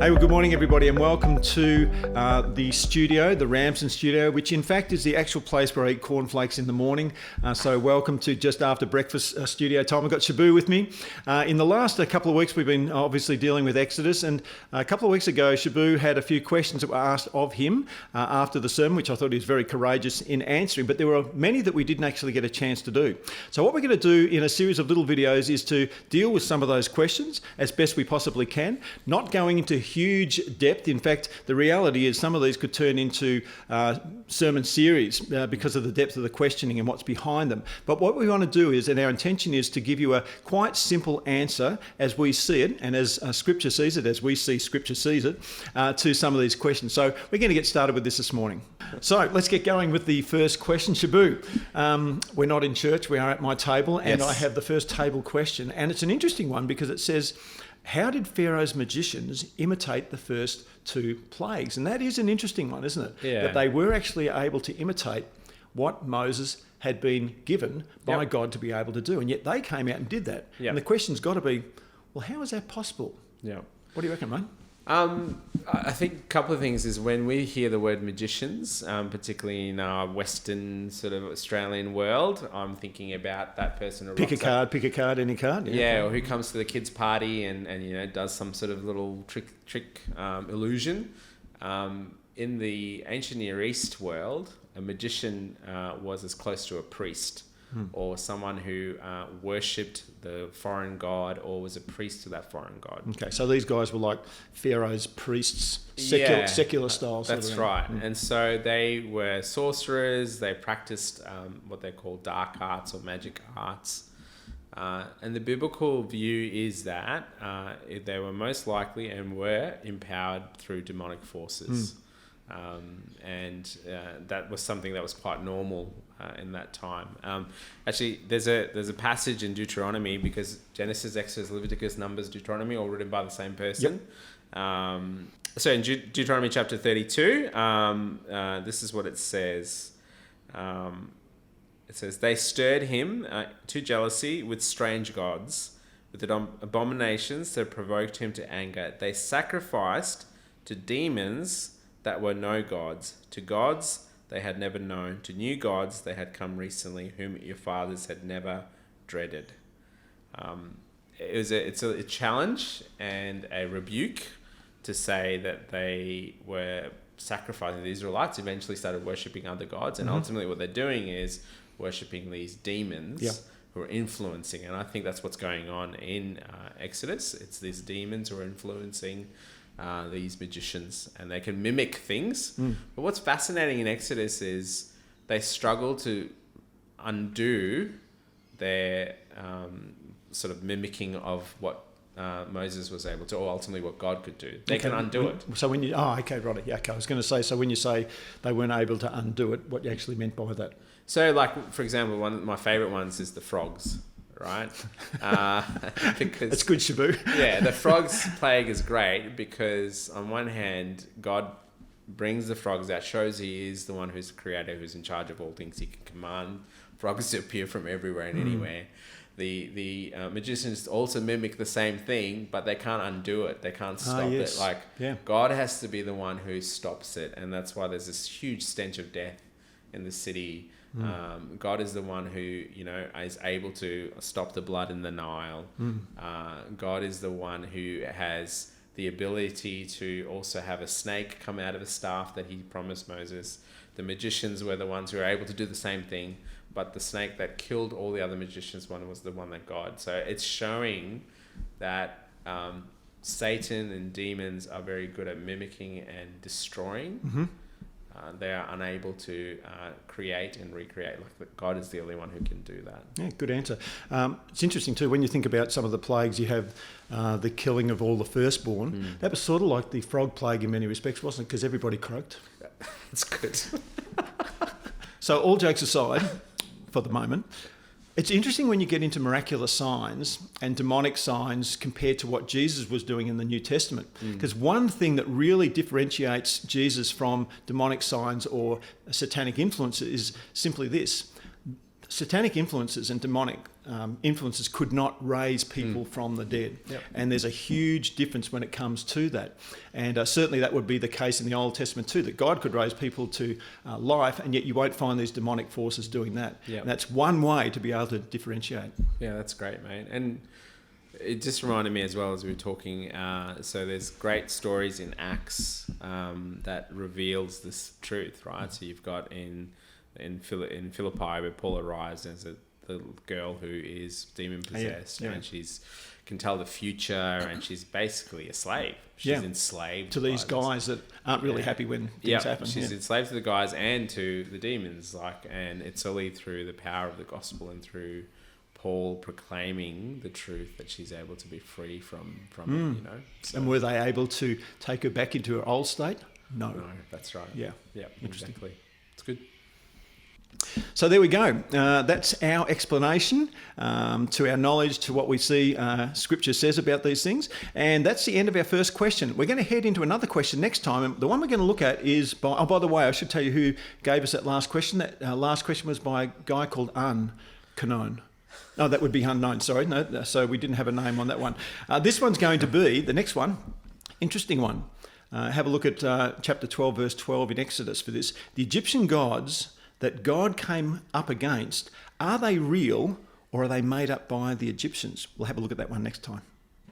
Hey, well, good morning, everybody, and welcome to the studio, the Ramsden studio, which in fact is the actual place where I eat cornflakes in the morning. So welcome to just after breakfast studio time. I've got Shabu with me. In the last couple of weeks, we've been obviously dealing with Exodus, and a couple of weeks ago, Shabu had a few questions that were asked of him after the sermon, which I thought he was very courageous in answering, but there were many that we didn't actually get a chance to do. So what we're going to do in a series of little videos is to deal with some of those questions as best we possibly can, not going into huge depth. In fact, the reality is some of these could turn into sermon series because of the depth of the questioning and what's behind them. But what we want to do is, and our intention is to give you a quite simple answer as we see it, and as Scripture sees it, as we see Scripture sees it, to some of these questions. So we're going to get started with this morning. So let's get going with the first question. Shabu, we're not in church, we are at my table, and yes. I have the first table question, and it's an interesting one because it says, how did Pharaoh's magicians imitate the first two plagues? And that is an interesting one, isn't it? Yeah. That they were actually able to imitate what Moses had been given by God to be able to do. And yet they came out and did that. Yep. And the question's got to be, well, how is that possible? Yeah. What do you reckon, mate? I think a couple of things is when we hear the word magicians, particularly in our Western sort of Australian world, I'm thinking about that person who Pick a card, any card. Yeah, or who comes to the kids' party and does some sort of little trick illusion. In the ancient Near East world, a magician was as close to a priest. Or someone who worshipped the foreign god or was a priest to that foreign god. Okay, so these guys were like Pharaoh's priests, secular style. That's right. And so they were sorcerers. They practiced what they call dark arts or magic arts. And the biblical view is that they were most likely and were empowered through demonic forces. And that was something that was quite normal in that time. Actually, there's a passage in Deuteronomy, because Genesis, Exodus, Leviticus, Numbers, Deuteronomy, all written by the same person. Yep. So in Deuteronomy chapter 32, this is what it says. It says, they stirred him to jealousy with strange gods, with abominations that provoked him to anger. They sacrificed to demons that were no gods, to gods they had never known, to new gods they had come recently, whom your fathers had never dreaded. It's a challenge and a rebuke to say that they were sacrificing. The Israelites eventually started worshipping other gods, and ultimately what they're doing is worshipping these demons who are influencing. And I think that's what's going on in Exodus. It's these demons who are influencing these magicians, and they can mimic things. But what's fascinating in Exodus is they struggle to undo their sort of mimicking of what Moses was able to, or ultimately what God could do. They can undo it. So when you... Oh, okay, right. Yeah, okay. I was going to say, so when you say they weren't able to undo it, what you actually meant by that? So, like, for example, one of my favourite ones is the frogs. Right? Because it's good, Shabu. Yeah, the frogs plague is great because on one hand, God brings the frogs out, shows he is the one who's the creator, who's in charge of all things. He can command frogs to appear from everywhere and anywhere. The magicians also mimic the same thing, but they can't undo it. They can't stop it. God has to be the one who stops it, and that's why there's this huge stench of death in the city. God is the one who, is able to stop the blood in the Nile. God is the one who has the ability to also have a snake come out of a staff that he promised Moses. The magicians were the ones who were able to do the same thing, but the snake that killed all the other magicians, one was the one that God. So it's showing that Satan and demons are very good at mimicking and destroying. They are unable to create and recreate. Like God is the only one who can do that. Yeah, good answer. It's interesting too, when you think about some of the plagues, you have the killing of all the firstborn. That was sort of like the frog plague in many respects, wasn't it? Because everybody croaked. It's good. So all jokes aside, for the moment, it's interesting when you get into miraculous signs and demonic signs compared to what Jesus was doing in the New Testament. Because one thing that really differentiates Jesus from demonic signs or satanic influence is simply this. satanic influences and demonic influences could not raise people from the dead. Yep. And there's a huge difference when it comes to that. And certainly that would be the case in the Old Testament too, that God could raise people to life, and yet you won't find these demonic forces doing that. Yep. And that's one way to be able to differentiate. Yeah, that's great, mate. And it just reminded me as well as we were talking, so there's great stories in Acts that reveals this truth, right? So you've got in Philippi where Paul arrives as the girl who is demon possessed, and she's can tell the future, and she's basically a slave. She's enslaved to these guys that aren't really happy when things happen. She's enslaved to the guys and to the demons, and it's only through the power of the gospel and through Paul proclaiming the truth that she's able to be free from it, So, and were they able to take her back into her old state? No, that's right. Yeah. Interesting. Exactly. It's good. So there we go. That's our explanation to our knowledge, to what we see Scripture says about these things. And that's the end of our first question. We're going to head into another question next time. And the one we're going to look at is by the way, I should tell you who gave us that last question. That last question was by a guy called Unknown. Oh, that would be unknown. Sorry. No, so we didn't have a name on that one. This one's going to be, the next one, interesting one. Have a look at chapter 12, verse 12 in Exodus for this. The Egyptian gods that God came up against, are they real or are they made up by the Egyptians? We'll have a look at that one next time.